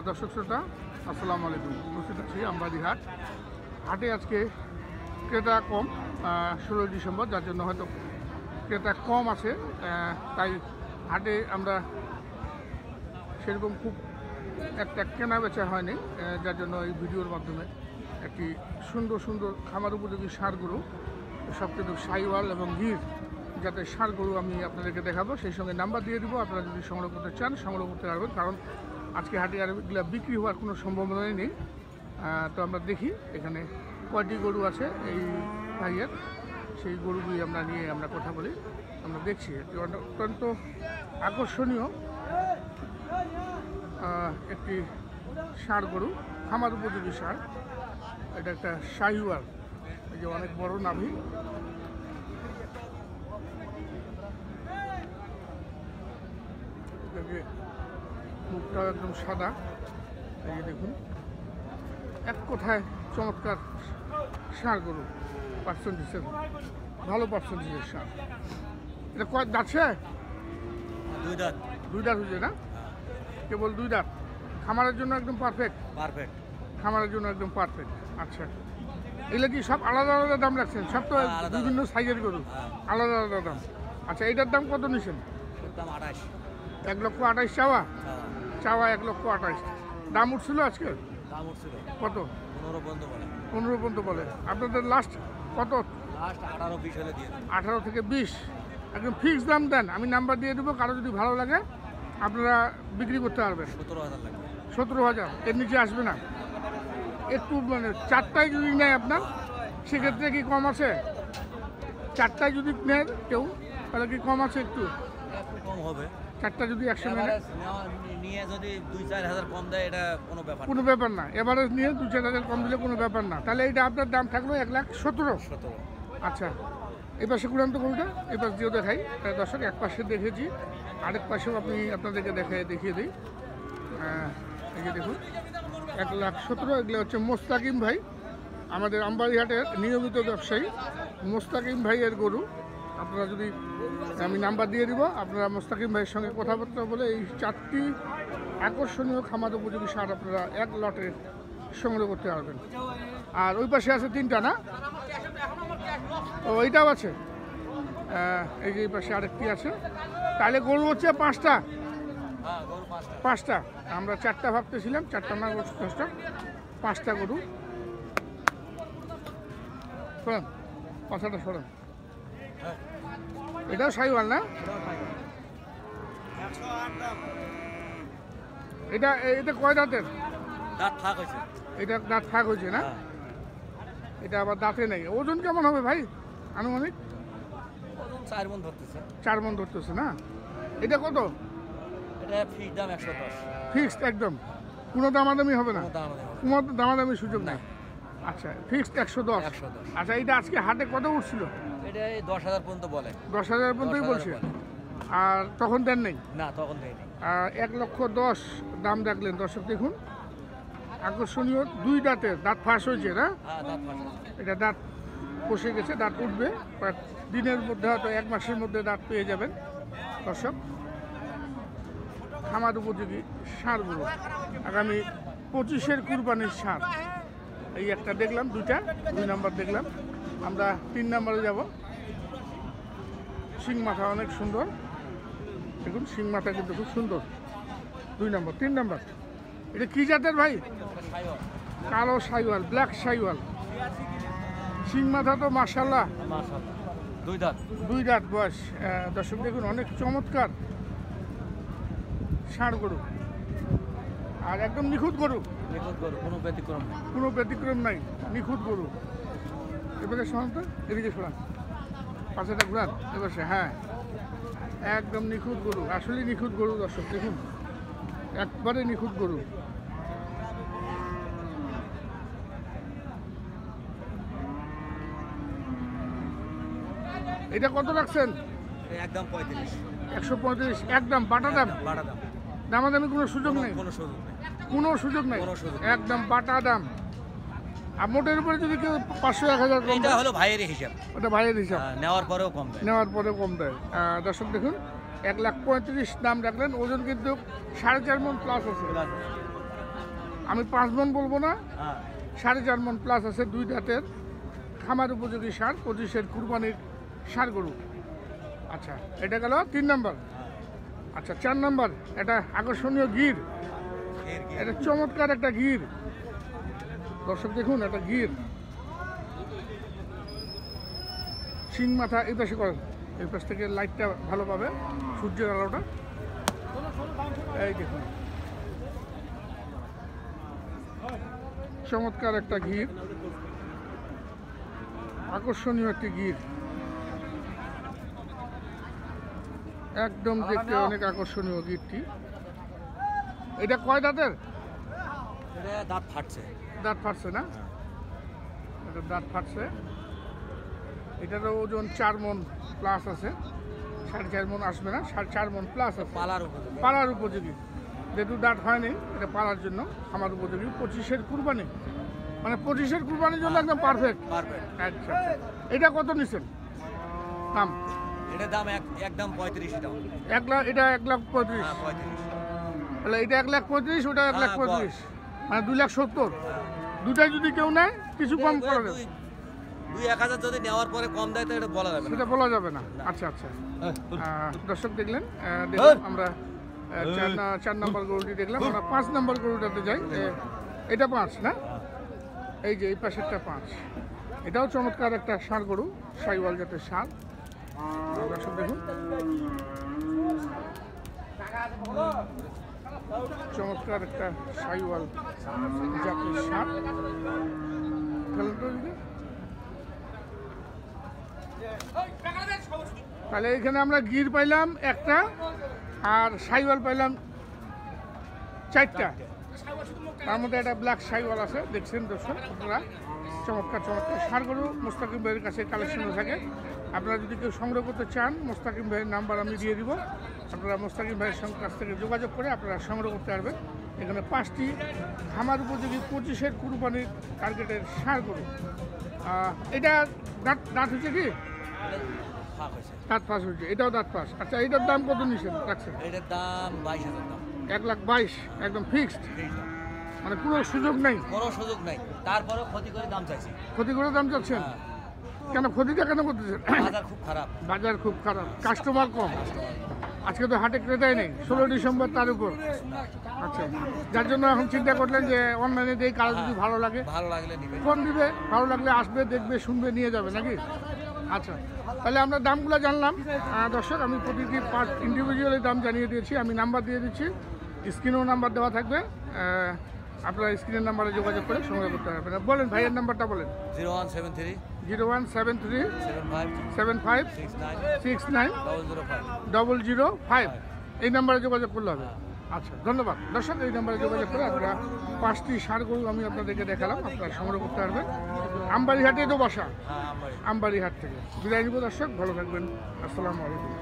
দর্শক শ্রোতা আসসালামু আলাইকুম। উপস্থিত আছি আমবাড়ি হাট। হাটে আজকে ক্রেতা কম, 16 ডিসেম্বর, যার জন্য হয়তো ক্রেতা কম আছে। তাই হাটে আমরা সেরকম খুব একটা কেনা বেচা হয়নি, যার জন্য এই ভিডিওর মাধ্যমে একটি সুন্দর সুন্দর খামার উপযোগী ষাঁড় গরু, সবচেয়ে সাইওয়াল এবং গির যাতে ষাঁড় গরু আমি আপনাদেরকে দেখাবো। সেই সঙ্গে নাম্বার দিয়ে দিব, আপনারা যদি সংগ্রহ করতে চান সংগ্রহ করতে পারবেন, কারণ আজকে হাটে আর এগুলো বিক্রি হওয়ার কোনো সম্ভাবনাই নেই। তো আমরা দেখি এখানে কয়টি গরু আছে এই ভাইয়ের, সেই গরুগুলি আমরা কথা বলি। আমরা দেখছি অত্যন্ত আকর্ষণীয় একটি ষাঁড় গরু, খামার উপযোগী ষাঁড়। এটা একটা শাহিওয়াল, এই যে অনেক বড় নাভি। এটাকে মুখটাও একদম সাদা, এই যে দেখুন, এক কথায় চমৎকার ষাঁড় গরু, পার্সেন্টেজের ভালো পার্সেন্টেজের ষাঁড়। এটা কয় দাঁতছে? দুই দাঁত হয়েছে না? কেবল দুই দাঁত। খামারের জন্য একদম পারফেক্ট। খামারের জন্য একদম পারফেক্ট। আচ্ছা, এগুলো কি সব আলাদা আলাদা দাম রাখছেন? সব তো বিভিন্ন সাইজের গরু, আলাদা আলাদা দাম। আচ্ছা, এইটার দাম কত নিছেন? 1,28,000 চাওয়া? চাওয়া 1,28,000। দাম উঠছিল আজকে? কত? 15 পর্যন্ত বলে। আপনাদের লাস্ট কত? 18 থেকে 20 একদম ফিক্সড দাম দেন। আমি নাম্বার দিয়ে দেবো, কারো যদি ভালো লাগে আপনারা বিক্রি করতে পারবেন। 17,000, এর নিচে আসবে না। একটু মানে চারটায় যদি নেয় আপনার, সেক্ষেত্রে কি কম আছে? চারটায় যদি নেয় কেউ, তাহলে কি কম আছে? একটু কম হবে। চারটা যদি 100 নিয়ে যদি 2-4 হাজার কম দেয়, এটা কোনো ব্যাপার না। এভারেজ নিয়ে 2-4 হাজার কম দিলে কোনো ব্যাপার না। তাহলে এইটা আপনার দাম থাকলো 1,17,000। আচ্ছা, এই পাশে কুড়ান্ত গরুটা এই পাশ দিয়েও দেখাই দর্শক। এক পাশে দেখেছি, আরেক পাশেও আপনাদেরকে দেখিয়ে দিই। এই যে দেখুন, 1,17,000। এগুলো হচ্ছে মোস্তাকিম ভাই, আমাদের আমবাড়িহাটের নিয়মিত ব্যবসায়ী মোস্তাকিম ভাইয়ের গরু। আপনারা যদি, আমি নাম্বার দিয়ে দিব, আপনারা মোস্তাকিম ভাইয়ের সঙ্গে কথাবার্তা বলে এই 4টি আকর্ষণীয় খামার উপযোগী ষাঁড় আপনারা এক লটে সংগ্রহ করতে পারবেন। আর ওই পাশে আছে 3টা না? ও, এইটাও আছে। এই যে এই পাশে আরেকটি আছে। তাহলে গরু হচ্ছে 5টা। আমরা 4টা ভাবতেছিলাম, 4টা না, 10টা, 5টা গরু। শোনেন, কথাটা শোনেন। এটাও সাইওয়াল না? এটা কয় দাঁতের? এটা দাঁত ফাঁক হয়েছে না? এটা আবার দাঁতে নেই। ওজন কেমন হবে ভাই আনুমানিক? 4 মণ ধরতেছে না? এটা কত? ফিক্সড একদম, কোনো দামাদামি হবে না? কোনো দামাদামি সুযোগ নেই। আচ্ছা, ফিক্সড 110। আচ্ছা, এটা আজকে হাটে কত উঠছিল? এটা 10,000 পর্যন্ত বলে। 10,000 পর্যন্তই বলছে। আর তখন দেন নেই? না, তখন দেয়নি। 1,10,000 দাম রাখলেন। দর্শক দেখুন, আকর্ষণীয়, 2 দাঁতের, দাঁত ফাঁস হয়েছে না? এটা দাঁত বসে গেছে, দাঁত উঠবে কয়েক দিনের মধ্যে, হয়তো 1 মাসের মধ্যে দাঁত পেয়ে যাবেন। দর্শক, খামার উপযোগী ষাঁড় গরু, আগামী 25-এর কুরবানির ষাঁড়। এই একটা দেখলাম, 2 নাম্বার দেখলাম। আমরা 3 নাম্বারে যাব। শিং মাথা অনেক সুন্দর, দেখুন শিং মাথা কিন্তু খুব সুন্দর। 2 নাম্বার, 3 নাম্বার। এটা কি জাতের ভাই? কালো সাইওয়াল, ব্ল্যাক সাইওয়াল। শিং মাথা তো মাশাআল্লাহ, 2 দাঁত বয়স। দর্শক দেখুন, অনেক চমৎকার ষাঁড় গরু, আর একদম নিখুঁত গরু। কোনো ব্যতিক্রম নাই, নিখুঁত গরু। এবারে শোনান তো, এদিকে শোনান, পাশাটা ঘুরান এবারে। হ্যাঁ, একদম নিখুঁত গরু, আসলে নিখুঁত গরু। দর্শক দেখুন, একবারে নিখুঁত গরু। এটা কত রাখছেন? একদম 135। একদম বাটা দাম? দামাদামি কোনো সুযোগ নেই? কোনো সুযোগ নেই, একদম বাটা দাম। আর মোটের উপরে যদি কেউ 500-1000 কম, এটা হলো ভাইয়ের হিসাব। ওটা ভাইয়ের হিসাব, নেওয়ার পরেও কম দেয়। দর্শক দেখুন, 1,35,000 দাম রাখলেন। ওজন কিন্তু 4.5 মণ প্লাস আছে। আমি 5 মন বলবো না, হ্যাঁ 4.5 মন প্লাস আছে, 2 দাঁতের খামার উপযোগী সার, 25-এর কুরবানির সার গরু। আচ্ছা, এটা গেল 3 নম্বর। আচ্ছা, 4 নম্বর, এটা আকর্ষণীয় গির, এটা চমৎকার একটা গির। দর্শক দেখুন, এটা গির, শিং মাথা। এই পাশে করেন, এই পাশ থেকে লাইটটা ভালো পাবে, সূর্যের আলোটা। এই দেখুন, চমৎকার একটা গির, আকর্ষণীয় একটি গির, একদম দেখতে অনেক আকর্ষণীয় গিরটি। এটা কয় দাঁতের? এটা দাঁত ফাটছে। দাঁত ফাটছে না? এটা দাঁত ফাটছে। এটারও ওজন 4 মন প্লাস আছে, 4.5 মন আসবে না, 4 মন প্লাস আছে। পালার উপযোগী, যেহেতু দাঁত হয়নি, এটা পালার জন্য আমার উপযোগী। 25-এর কুরবানি, মানে 25-এর কুরবানির জন্য একদম পারফেক্ট। আচ্ছা, এটা কত নিছেন দাম? এটা দাম একদম 35 টাকা। 1 লাখ, এটা 1,35,000। হ্যাঁ 35। তাহলে এটা 1,35,000, ওটা 1,35,000, মানে 2,70,000। দুটাই যদি কেউ নেয় কিছু কম করে দেবে। 2-1,000 যদি নেওয়ার পরে কম দেয় তো এটা বলা যাবে না। সেটা বলা যাবে না। আচ্ছা আচ্ছা, দর্শক দেখলেন, দেখলাম আমরা 4 নম্বর গরুটি দেখলাম। আমরা 5 নম্বর গরুটাতে যাই। এটা 5 না? এই যে এই পাশেরটা 5। এটাও চমৎকার একটা ষাঁড় গরু, সাইওয়াল জাতের ষাঁড়। দর্শক দেখুন, চমৎকার একটা সাইওয়াল জাতের ষাঁড়। তাহলে এখানে আমরা গির পাইলাম একটা, আর সাইওয়াল পাইলাম 4টা। তার মধ্যে একটা ব্ল্যাক সাইওয়াল আছে, দেখছেন দর্শক আপনারা। চমৎকার চমৎকার ষাঁড় গরু মোস্তাকিম ভাইয়ের কাছে কালেকশনে থাকে। আপনারা যদি কেউ সংগ্রহ করতে চান, মোস্তাকিম ভাইয়ের নাম্বার আমি দিয়ে দিব। আপনারা মোস্তাকিম ভাইয়ের কাছ থেকে যোগাযোগ করে আপনারা সংগ্রহ করতে পারবেন। এখানে 5টি খামার উপযোগী 25-এর কুরবানির টার্গেটের ষাঁড় গরু। এটা দাঁত হচ্ছে কি? দাঁত পাস হয়েছে, এটাও দাঁত পাস। আচ্ছা, এটার দাম কত নিচ্ছেন রাখছেন? এটার দাম 22,000 দাম। 1,22,000 একদম ফিক্সড, মানে কোনো সুযোগ নেই? কোনো সুযোগ নাই, তারপরেও ক্ষতি করে দাম চাইছি। ক্ষতি করে দাম চাচ্ছেন? কেন ক্ষতিটা কেন করতেছেন? বাজার খুব খারাপ। বাজার খুব খারাপ, কাস্টমার কম। আজকে তো হাটে ক্রেতাই নেই, 16 ডিসেম্বর তার উপর। আচ্ছা, যার জন্য এখন চিন্তা করলেন যে অনলাইনে দিয়ে কারো যদি ভালো লাগে, ভালো লাগলে নিবে, ফোন দিবে, ভালো লাগলে আসবে, দেখবে, শুনবে, নিয়ে যাবে নাকি? আচ্ছা, তাহলে আমরা দামগুলো জানলাম। দর্শক, আমি প্রতিটি পার্ট ইন্ডিভিজুয়ালি দাম জানিয়ে দিয়েছি। আমি নাম্বার দিয়ে দিচ্ছি, স্ক্রিনেও নাম্বার দেওয়া থাকবে। আপনারা স্ক্রিনের নাম্বারে যোগাযোগ করে সংগ্রহ করতে পারবেন। বলেন ভাইয়ের নাম্বারটা বলেন। 0173 0173 75 69 005 005, এই নাম্বারে যোগাযোগ করলে হবে। আচ্ছা, ধন্যবাদ দর্শক। এই নাম্বারে যোগাযোগ করে আপনারা 5টি ষাঁড় গরু আমি আপনাদেরকে দেখালাম, আপনারা সংগ্রহ করতে পারবেন। আমবাড়ি হাটে তো বসা, আমবাড়ি হাট থেকে বিদায় নিব দর্শক। ভালো থাকবেন, আসসালামু আলাইকুম।